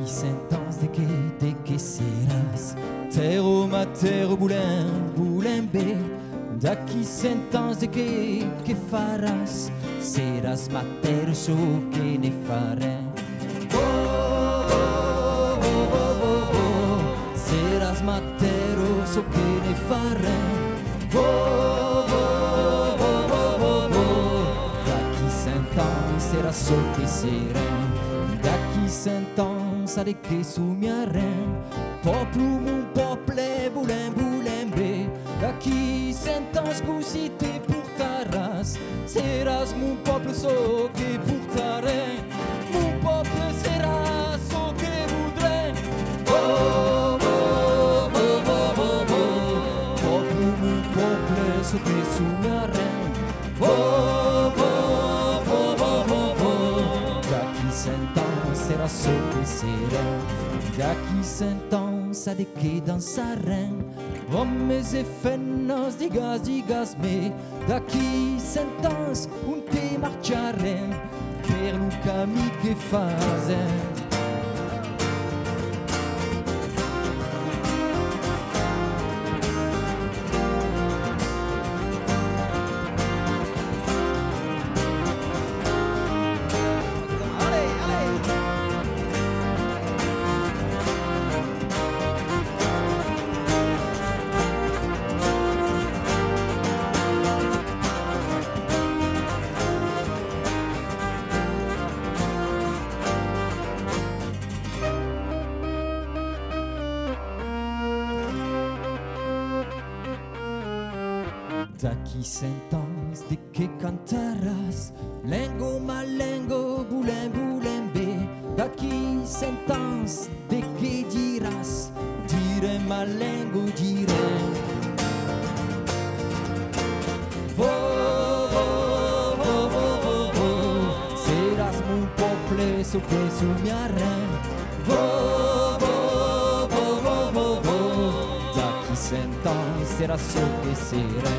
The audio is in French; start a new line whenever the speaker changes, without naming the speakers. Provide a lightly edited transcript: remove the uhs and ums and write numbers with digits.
Daqui sentence de que serás terro matero bulen be. Daqui sentence de que farás serás matero so que ne faré. Serás matero so que ne faré. Daqui sentence serás so que seré. Daqui sentence de que somiaré. Poplu mon peuple bulen be. Daqui sentence gousité pour ta race. Serás mon peuple so que pour ta reine. Mon peuple sera so que voudrait. Poplu mon peuple so que somiaré. Daqui sentence será so que será. Daqui sentence de que dançarem. Hommes e fennas, digas me. Daqui sentence un te marciarem per lo cammino che fazem. Daqui sentence de que cantarás. Lengo malengo bulen be. Daqui sentence de que dirás. Dire malengo dire. Serás mon peuple so que somiaré. Daqui sentence será so que será.